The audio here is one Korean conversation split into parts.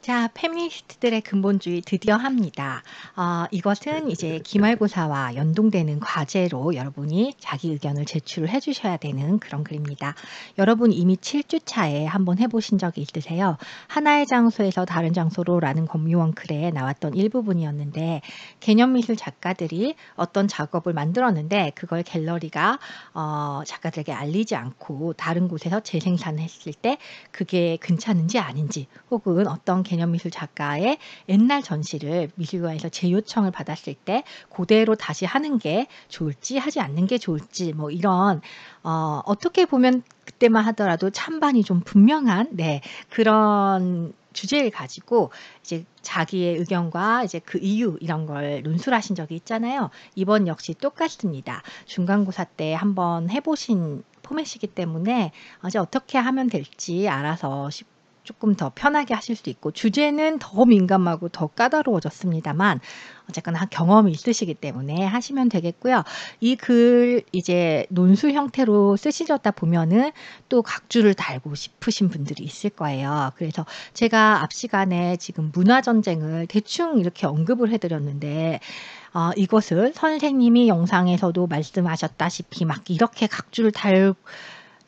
자, 페미니스트들의 근본주의 드디어 합니다. 이것은 이제 기말고사와 연동되는 과제로 여러분이 자기 의견을 제출을 해주셔야 되는 그런 글입니다. 여러분 이미 7주차에 한번 해보신 적이 있으세요? 하나의 장소에서 다른 장소로라는 권미원 글에 나왔던 일부분이었는데, 개념미술 작가들이 어떤 작업을 만들었는데 그걸 갤러리가 작가들에게 알리지 않고 다른 곳에서 재생산했을 때 그게 괜찮은지 아닌지, 혹은 어떤 개념미술 작가의 옛날 전시를 미술관에서 재요청을 받았을 때 그대로 다시 하는 게 좋을지 하지 않는 게 좋을지, 뭐 이런 어떻게 보면 그때만 하더라도 찬반이 좀 분명한 그런 주제를 가지고 이제 자기의 의견과 이제 그 이유 이런 걸 논술하신 적이 있잖아요. 이번 역시 똑같습니다. 중간고사 때 한번 해보신 포맷이기 때문에 이제 어떻게 하면 될지 알아서 조금 더 편하게 하실 수 있고, 주제는 더 민감하고 더 까다로워졌습니다만 어쨌거나 경험이 있으시기 때문에 하시면 되겠고요. 이 글 이제 논술 형태로 쓰시려다 보면은 또 각주를 달고 싶으신 분들이 있을 거예요. 그래서 제가 앞 시간에 지금 문화전쟁을 대충 이렇게 언급을 해드렸는데, 이것을 선생님이 영상에서도 말씀하셨다시피 막 이렇게 각주를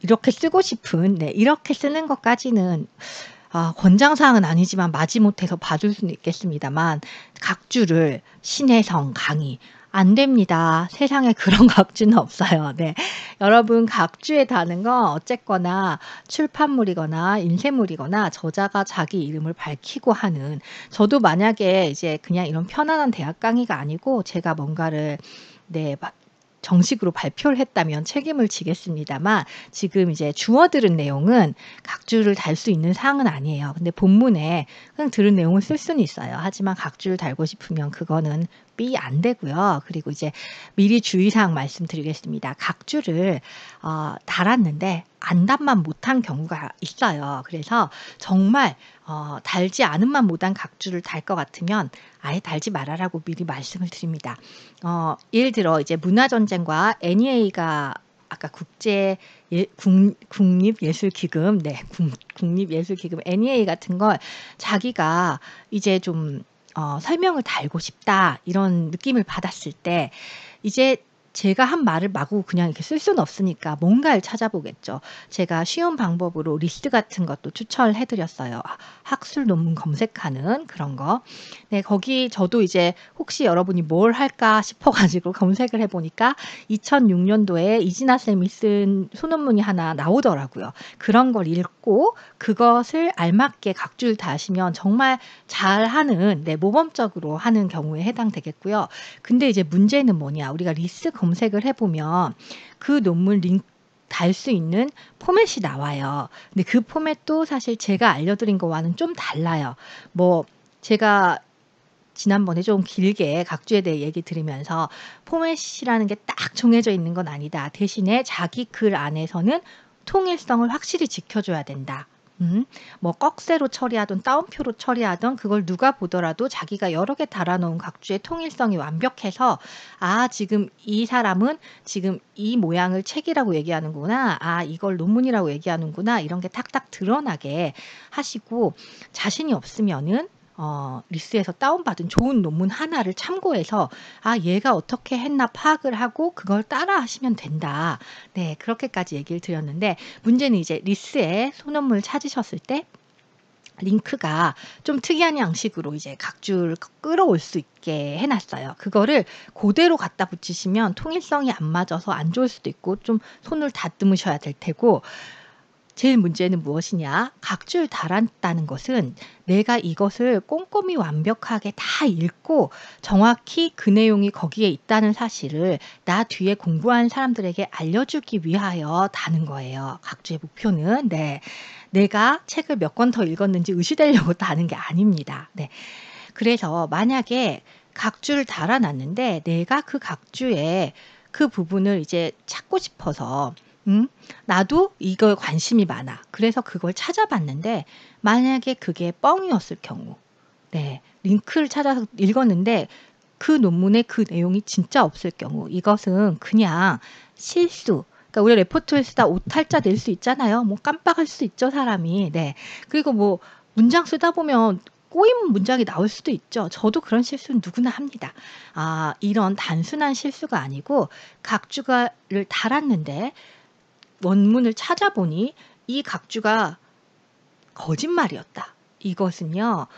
이렇게 쓰고 싶은, 이렇게 쓰는 것까지는 권장사항은 아니지만 마지못해서 봐줄 수는 있겠습니다만, 각주를 신혜성 강의 안 됩니다. 세상에 그런 각주는 없어요. 여러분 각주에 다는 건 어쨌거나 출판물이거나 인쇄물이거나 저자가 자기 이름을 밝히고 하는, 저도 만약에 이제 그냥 이런 편안한 대학 강의가 아니고 제가 뭔가를 정식으로 발표를 했다면 책임을 지겠습니다만, 지금 이제 주워 들은 내용은 각주를 달 수 있는 사항은 아니에요. 근데 본문에 그냥 들은 내용을 쓸 수는 있어요. 하지만 각주를 달고 싶으면 그거는 안 되고요. 그리고 이제 미리 주의사항 말씀드리겠습니다. 각주를 달았는데 안답만 못한 경우가 있어요. 그래서 정말 달지 않은만 못한 각주를 달 것 같으면 아예 달지 말아라고 미리 말씀을 드립니다. 예를 들어 이제 문화전쟁과 NEA가 아까 국립예술기금, 국립예술기금 NEA 같은 걸 자기가 이제 좀 설명을 달고 싶다 이런 느낌을 받았을 때, 이제 제가 한 말을 마구 그냥 이렇게 쓸 수는 없으니까 뭔가를 찾아보겠죠. 제가 쉬운 방법으로 리스트 같은 것도 추천해 드렸어요. 학술 논문 검색하는 그런 거. 거기 저도 이제 혹시 여러분이 뭘 할까 싶어 가지고 검색을 해 보니까 2006년도에 이진아 쌤이 쓴 소논문이 하나 나오더라고요. 그런 걸 읽고 그것을 알맞게 각주를 다시면 정말 잘하는, 모범적으로 하는 경우에 해당되겠고요. 근데 이제 문제는 뭐냐, 우리가 리스 검색을 해보면 그 논문 링크 달 수 있는 포맷이 나와요. 근데 그 포맷도 사실 제가 알려드린 거와는 좀 달라요. 뭐 제가 지난번에 좀 길게 각주에 대해 얘기 드리면서 포맷이라는 게 딱 정해져 있는 건 아니다. 대신에 자기 글 안에서는 통일성을 확실히 지켜줘야 된다. 뭐 꺽쇠로 처리하든 따옴표로 처리하든 그걸 누가 보더라도 자기가 여러 개 달아놓은 각주의 통일성이 완벽해서, 지금 이 사람은 지금 이 모양을 책이라고 얘기하는구나, 이걸 논문이라고 얘기하는구나, 이런 게 탁탁 드러나게 하시고, 자신이 없으면은 리스에서 다운받은 좋은 논문 하나를 참고해서 얘가 어떻게 했나 파악을 하고 그걸 따라 하시면 된다. 그렇게까지 얘기를 드렸는데, 문제는 이제 리스에 소논문을 찾으셨을 때 링크가 좀 특이한 양식으로 이제 각주를 끌어올 수 있게 해놨어요. 그거를 그대로 갖다 붙이시면 통일성이 안 맞아서 안 좋을 수도 있고 좀 손을 다듬으셔야 될 테고, 제일 문제는 무엇이냐? 각주를 달았다는 것은 내가 이것을 꼼꼼히 완벽하게 다 읽고 정확히 그 내용이 거기에 있다는 사실을 나 뒤에 공부한 사람들에게 알려주기 위하여 다는 거예요. 각주의 목표는. 내가 책을 몇 권 더 읽었는지 의시되려고 다는 게 아닙니다. 그래서 만약에 각주를 달아놨는데 내가 그 각주의 그 부분을 이제 찾고 싶어서, 나도 이거에 관심이 많아. 그래서 그걸 찾아봤는데 만약에 그게 뻥이었을 경우, 링크를 찾아서 읽었는데 그 논문에 그 내용이 진짜 없을 경우, 이것은 그냥 실수. 그러니까 우리 레포트를 쓰다 오탈자 낼 수 있잖아요. 뭐 깜빡할 수 있죠, 사람이. 그리고 뭐 문장 쓰다 보면 꼬인 문장이 나올 수도 있죠. 저도 그런 실수는 누구나 합니다. 이런 단순한 실수가 아니고 각주가를 달았는데 원문을 찾아보니 이 각주가 거짓말이었다. 이것은요,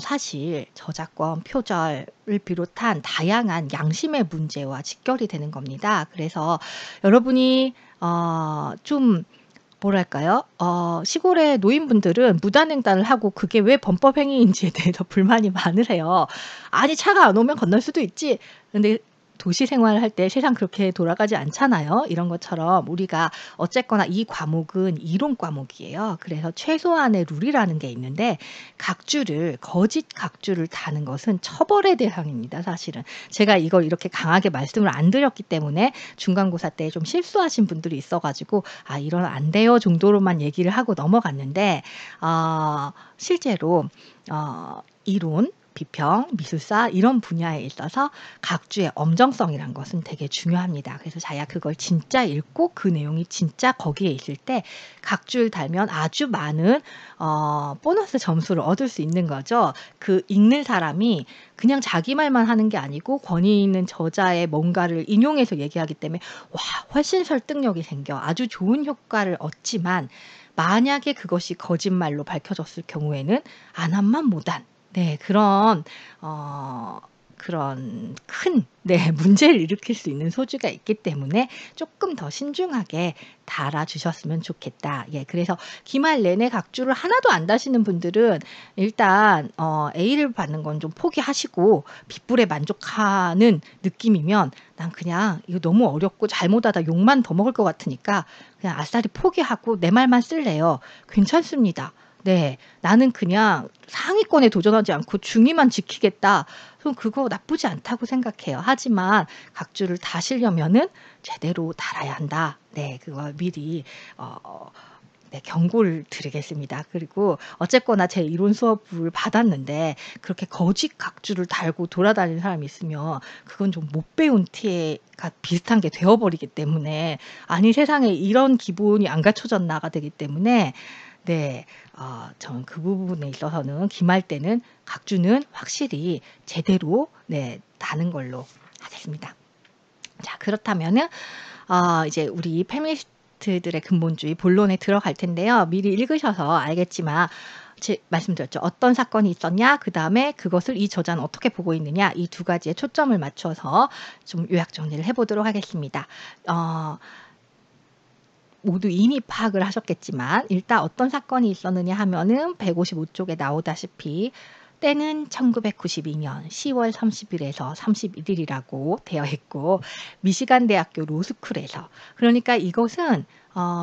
사실 저작권, 표절을 비롯한 다양한 양심의 문제와 직결이 되는 겁니다. 그래서 여러분이 좀 뭐랄까요? 시골의 노인분들은 무단횡단을 하고 그게 왜 범법행위인지에 대해서 불만이 많으세요. 아니, 차가 안 오면 건널 수도 있지. 근데 도시 생활할 때 세상 그렇게 돌아가지 않잖아요. 이런 것처럼 우리가 어쨌거나 이 과목은 이론 과목이에요. 그래서 최소한의 룰이라는 게 있는데 거짓 각주를 다는 것은 처벌의 대상입니다. 사실은. 제가 이걸 이렇게 강하게 말씀을 안 드렸기 때문에 중간고사 때 좀 실수하신 분들이 있어가지고 이런 안 돼요 정도로만 얘기를 하고 넘어갔는데 실제로 이론, 비평, 미술사 이런 분야에 있어서 각주의 엄정성이란 것은 되게 중요합니다. 그래서 자기가 그걸 진짜 읽고 그 내용이 진짜 거기에 있을 때 각주를 달면 아주 많은 보너스 점수를 얻을 수 있는 거죠. 그 읽는 사람이 그냥 자기 말만 하는 게 아니고 권위 있는 저자의 뭔가를 인용해서 얘기하기 때문에 훨씬 설득력이 생겨 아주 좋은 효과를 얻지만 만약에 그것이 거짓말로 밝혀졌을 경우에는 안한만 못한 그런 큰 문제를 일으킬 수 있는 소지가 있기 때문에 조금 더 신중하게 달아주셨으면 좋겠다. 그래서 기말 내내 각주를 하나도 안 다시는 분들은 일단 A를 받는 건 좀 포기하시고 B뿔에 만족하는 느낌이면 난 그냥 이거 너무 어렵고 잘못하다 욕만 더 먹을 것 같으니까 그냥 아싸리 포기하고 내 말만 쓸래요. 괜찮습니다. 나는 그냥 상위권에 도전하지 않고 중위만 지키겠다. 그럼 그거 나쁘지 않다고 생각해요. 하지만 각주를 다시려면은 제대로 달아야 한다. 그걸 미리 경고를 드리겠습니다. 그리고 어쨌거나 제 이론 수업을 받았는데 그렇게 거짓 각주를 달고 돌아다니는 사람이 있으면 그건 좀 못 배운 티가 비슷한 게 되어버리기 때문에 아니 세상에 이런 기본이 안 갖춰졌나가 되기 때문에 저는 그 부분에 있어서는 기말 때는 각주는 확실히 제대로 다는 걸로 하겠습니다. 자, 그렇다면은 이제 우리 페미니스트들의 근본주의 본론에 들어갈 텐데요. 미리 읽으셔서 알겠지만 말씀드렸죠. 어떤 사건이 있었냐, 그 다음에 그것을 이 저자는 어떻게 보고 있느냐, 이 두 가지에 초점을 맞춰서 좀 요약 정리를 해보도록 하겠습니다. 모두 이미 파악을 하셨겠지만 일단 어떤 사건이 있었느냐 하면은 155쪽에 나오다시피 때는 1992년 10월 30일에서 31일이라고 되어 있고 미시간 대학교 로스쿨에서 그러니까 이것은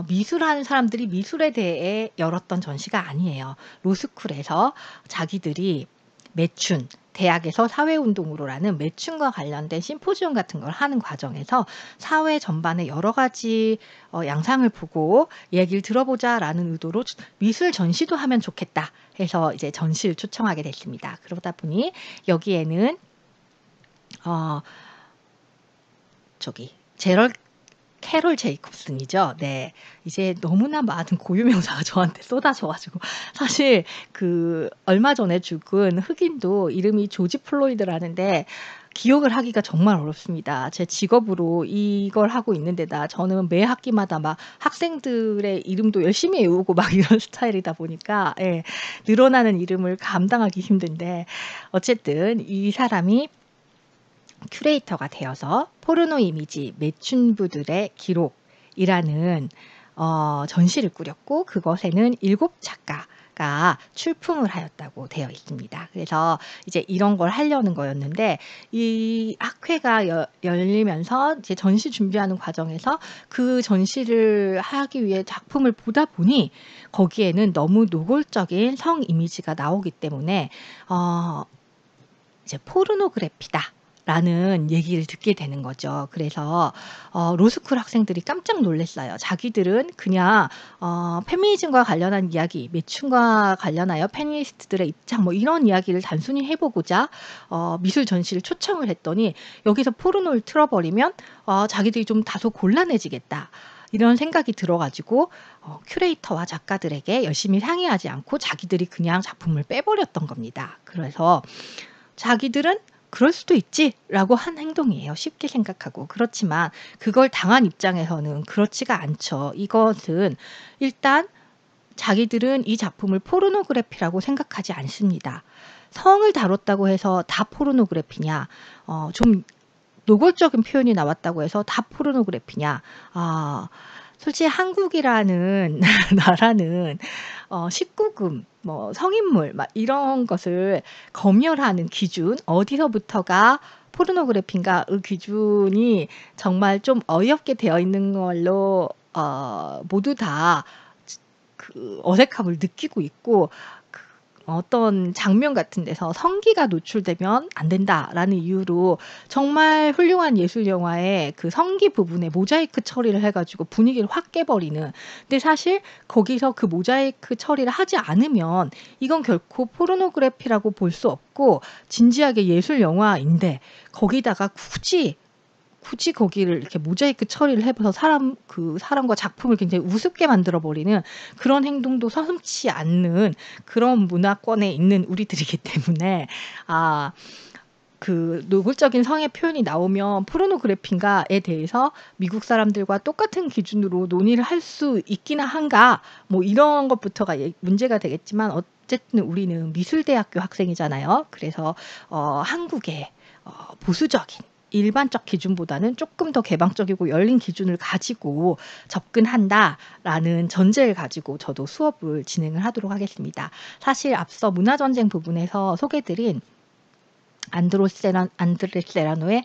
미술하는 사람들이 미술에 대해 열었던 전시가 아니에요. 로스쿨에서 자기들이 매춘 대학에서 사회운동으로라는 매춘과 관련된 심포지엄 같은 걸 하는 과정에서 사회 전반의 여러 가지 양상을 보고 얘기를 들어보자라는 의도로 미술 전시도 하면 좋겠다 해서 이제 전시를 초청하게 됐습니다. 그러다 보니 여기에는 캐롤 제이콥슨이죠. 이제 너무나 많은 고유명사가 저한테 쏟아져가지고 사실 얼마 전에 죽은 흑인도 이름이 조지 플로이드라는데 기억을 하기가 정말 어렵습니다. 제 직업으로 이걸 하고 있는데다 저는 매 학기마다 막 학생들의 이름도 열심히 외우고 막 이런 스타일이다 보니까 늘어나는 이름을 감당하기 힘든데 어쨌든 이 사람이 큐레이터가 되어서 포르노 이미지 매춘부들의 기록이라는 전시를 꾸렸고 그것에는 7작가가 출품을 하였다고 되어 있습니다. 그래서 이제 이런 걸 하려는 거였는데 이 학회가 열리면서 이제 전시 준비하는 과정에서 그 전시를 하기 위해 작품을 보다 보니 거기에는 너무 노골적인 성 이미지가 나오기 때문에 이제 포르노그래피다. 라는 얘기를 듣게 되는 거죠. 그래서 로스쿨 학생들이 깜짝 놀랐어요. 자기들은 그냥 페미니즘과 관련한 이야기, 매춘과 관련하여 페미니스트들의 입장 뭐 이런 이야기를 단순히 해보고자 미술 전시를 초청을 했더니 여기서 포르노를 틀어버리면 자기들이 좀 다소 곤란해지겠다. 이런 생각이 들어 가지고 큐레이터와 작가들에게 열심히 상의하지 않고 자기들이 그냥 작품을 빼버렸던 겁니다. 그래서 자기들은 '그럴 수도 있지.'라고 한 행동이에요. 쉽게 생각하고. 그렇지만 그걸 당한 입장에서는 그렇지가 않죠. 이것은 일단 자기들은 이 작품을 포르노그래피라고 생각하지 않습니다. 성을 다뤘다고 해서 다 포르노그래피냐, 좀 노골적인 표현이 나왔다고 해서 다 포르노그래피냐. 솔직히 한국이라는 나라는 19금 뭐 성인물 막 이런 것을 검열하는 기준, 어디서부터가 포르노그래피인가, 그 기준이 정말 좀 어이없게 되어 있는 걸로 모두 다 그 어색함을 느끼고 있고, 그 어떤 장면 같은 데서 성기가 노출되면 안 된다라는 이유로 정말 훌륭한 예술 영화의 그 성기 부분에 모자이크 처리를 해 가지고 분위기를 확 깨버리는. 근데 사실 거기서 그 모자이크 처리를 하지 않으면 이건 결코 포르노그래피라고 볼 수 없고 진지하게 예술 영화인데, 거기다가 굳이 거기를 이렇게 모자이크 처리를 해서 사람과 작품을 굉장히 우습게 만들어 버리는 그런 행동도 서슴지 않는 그런 문화권에 있는 우리들이기 때문에, 그 노골적인 성의 표현이 나오면 포르노그래피인가에 대해서 미국 사람들과 똑같은 기준으로 논의를 할 수 있기나 한가, 뭐 이런 것부터가 문제가 되겠지만, 어쨌든 우리는 미술대학교 학생이잖아요. 그래서 한국의 보수적인 일반적 기준보다는 조금 더 개방적이고 열린 기준을 가지고 접근한다라는 전제를 가지고 저도 수업을 진행을 하도록 하겠습니다. 사실 앞서 문화전쟁 부분에서 소개드린 안드레 세라노의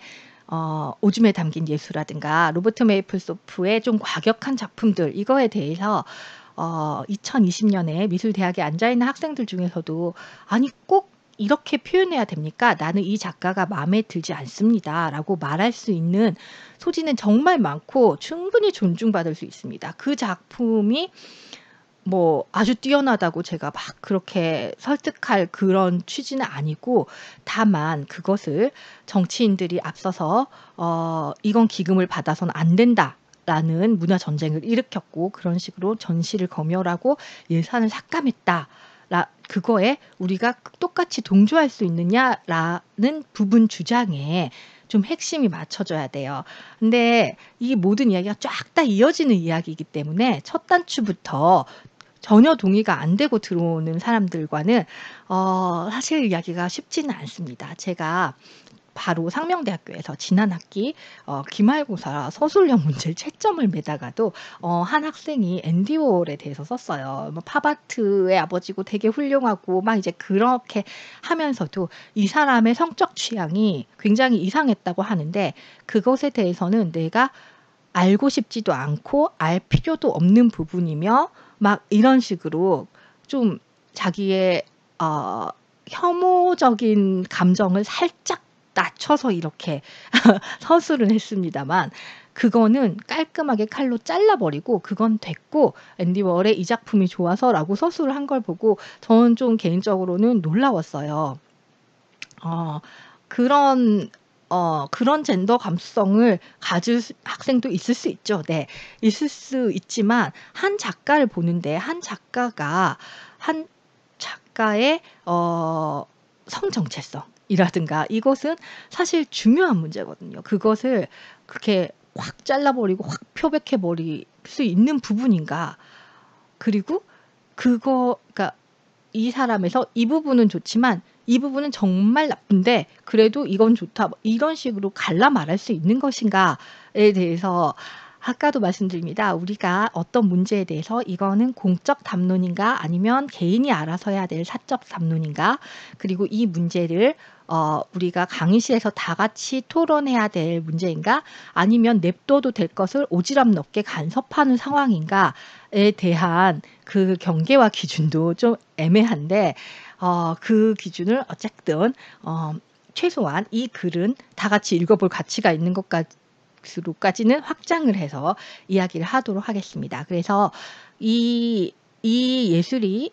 오줌에 담긴 예수라든가 로버트 메이플소프의 좀 과격한 작품들, 이거에 대해서 2020년에 미술대학에 앉아있는 학생들 중에서도 아니 꼭 이렇게 표현해야 됩니까? 나는 이 작가가 마음에 들지 않습니다. 라고 말할 수 있는 소지는 정말 많고 충분히 존중받을 수 있습니다. 그 작품이 뭐 아주 뛰어나다고 제가 막 그렇게 설득할 그런 취지는 아니고, 다만 그것을 정치인들이 앞서서 이건 기금을 받아서는 안 된다 라는 문화 전쟁을 일으켰고, 그런 식으로 전시를 검열하고 예산을 삭감했다. 그거에 우리가 똑같이 동조할 수 있느냐라는 부분 주장에 좀 핵심이 맞춰져야 돼요. 근데 이 모든 이야기가 쫙 다 이어지는 이야기이기 때문에 첫 단추부터 전혀 동의가 안 되고 들어오는 사람들과는 사실 이야기가 쉽지는 않습니다. 제가 바로 상명대학교에서 지난 학기 기말고사 서술형 문제를 채점을 매다가도 한 학생이 앤디 워홀에 대해서 썼어요. 뭐 팝아트의 아버지고 되게 훌륭하고 막 이제 그렇게 하면서도 이 사람의 성적 취향이 굉장히 이상했다고 하는데, 그것에 대해서는 내가 알고 싶지도 않고 알 필요도 없는 부분이며 막 이런 식으로 좀 자기의 혐오적인 감정을 살짝 낮춰서 이렇게 서술은 했습니다만, 그거는 깔끔하게 칼로 잘라버리고 그건 됐고 앤디 워홀의 이 작품이 좋아서라고 서술을 한 걸 보고 저는 좀 개인적으로는 놀라웠어요. 그런 젠더 감수성을 가질 학생도 있을 수 있죠. 네. 있을 수 있지만 한 작가를 보는데 한 작가의 성 정체성이라든가 이것은 사실 중요한 문제거든요. 그것을 그렇게 확 잘라버리고 확 표백해 버릴 수 있는 부분인가. 그리고 그러니까 이 사람에서 이 부분은 좋지만 이 부분은 정말 나쁜데 그래도 이건 좋다, 뭐 이런 식으로 갈라 말할 수 있는 것인가에 대해서 아까도 말씀드립니다. 우리가 어떤 문제에 대해서 이거는 공적 담론인가 아니면 개인이 알아서 해야 될 사적 담론인가, 그리고 이 문제를 우리가 강의실에서 다 같이 토론해야 될 문제인가, 아니면 냅둬도 될 것을 오지랖 넓게 간섭하는 상황인가에 대한 그 경계와 기준도 좀 애매한데, 그 기준을 어쨌든 최소한 이 글은 다 같이 읽어볼 가치가 있는 것까지는 확장을 해서 이야기를 하도록 하겠습니다. 그래서 이 예술이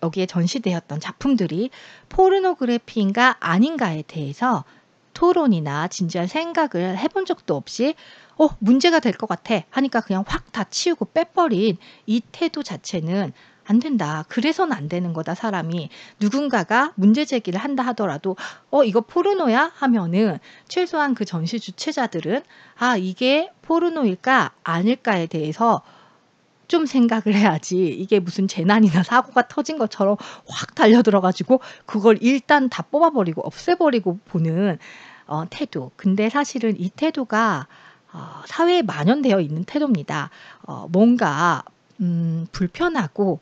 여기에 전시되었던 작품들이 포르노그래피인가 아닌가에 대해서 토론이나 진지한 생각을 해본 적도 없이 문제가 될 것 같아 하니까 그냥 확 다 치우고 빼버린 이 태도 자체는 안 된다. 그래서는 안 되는 거다, 사람이. 누군가가 문제 제기를 한다 하더라도 이거 포르노야? 하면은 최소한 그 전시 주최자들은 이게 포르노일까 아닐까에 대해서 좀 생각을 해야지, 이게 무슨 재난이나 사고가 터진 것처럼 확 달려들어 가지고 그걸 일단 다 뽑아버리고 없애버리고 보는 태도. 근데 사실은 이 태도가 사회에 만연되어 있는 태도입니다. 뭔가 불편하고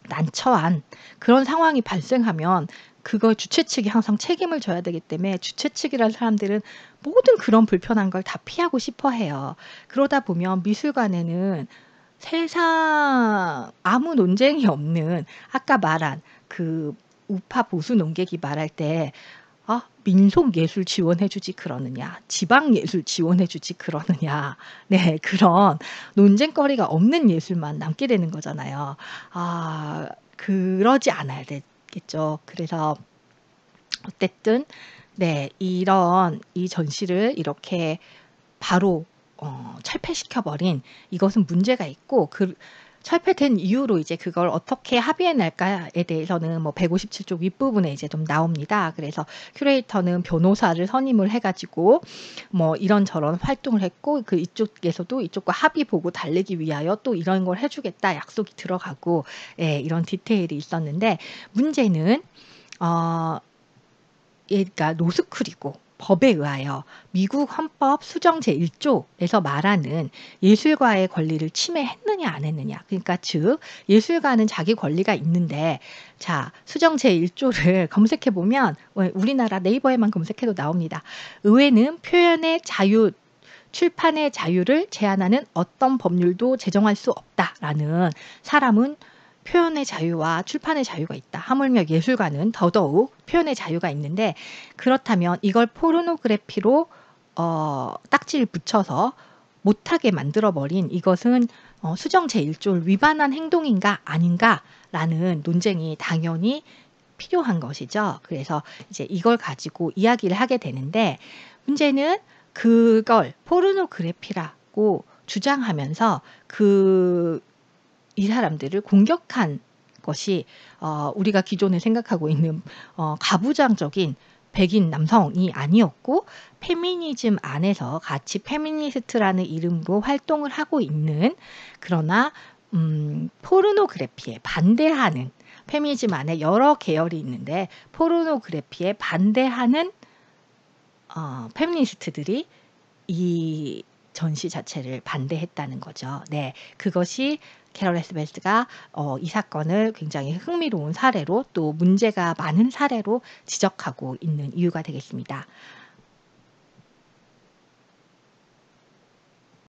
난처한 그런 상황이 발생하면 그걸 주최 측이 항상 책임을 져야 되기 때문에 주최 측이라는 사람들은 모든 그런 불편한 걸 다 피하고 싶어 해요. 그러다 보면 미술관에는 세상 아무 논쟁이 없는, 아까 말한 그 우파 보수 논객이 말할 때 민속예술 지원해 주지 그러느냐, 지방예술 지원해 주지 그러느냐. 네, 그런 논쟁거리가 없는 예술만 남게 되는 거잖아요. 그러지 않아야 되겠죠. 그래서 어쨌든 네, 이 전시를 이렇게 바로 철폐시켜 버린, 이것은 문제가 있고, 철폐된 이유로 이제 그걸 어떻게 합의해 낼까에 대해서는 뭐 157조 윗부분에 이제 좀 나옵니다. 그래서 큐레이터는 변호사를 선임을 해가지고 뭐 이런저런 활동을 했고, 그 이쪽에서도 이쪽과 합의 보고 달래기 위하여 또 이런 걸 해주겠다 약속이 들어가고, 이런 디테일이 있었는데, 문제는 얘가 노스쿨이고 법에 의하여 미국 헌법 수정 제1조에서 말하는 예술가의 권리를 침해했느냐 안 했느냐. 그러니까 즉 예술가는 자기 권리가 있는데, 자, 수정 제1조를 검색해 보면 우리나라 네이버에만 검색해도 나옵니다. 의회는 표현의 자유, 출판의 자유를 제한하는 어떤 법률도 제정할 수 없다라는, 사람은 표현의 자유와 출판의 자유가 있다. 하물며 예술가는 더더욱 표현의 자유가 있는데, 그렇다면 이걸 포르노그래피로 딱지를 붙여서 못하게 만들어버린 이것은 수정 제1조를 위반한 행동인가 아닌가라는 논쟁이 당연히 필요한 것이죠. 그래서 이제 이걸 가지고 이야기를 하게 되는데, 문제는 그걸 포르노그래피라고 주장하면서 이 사람들을 공격한 것이 우리가 기존에 생각하고 있는 가부장적인 백인 남성이 아니었고, 페미니즘 안에서 같이 페미니스트라는 이름으로 활동을 하고 있는, 그러나 포르노그래피에 반대하는, 페미니즘 안에 여러 계열이 있는데 포르노그래피에 반대하는 페미니스트들이 이 전시 자체를 반대했다는 거죠. 네, 그것이 캐럴 에스베스가 이 사건을 굉장히 흥미로운 사례로, 또 문제가 많은 사례로 지적하고 있는 이유가 되겠습니다.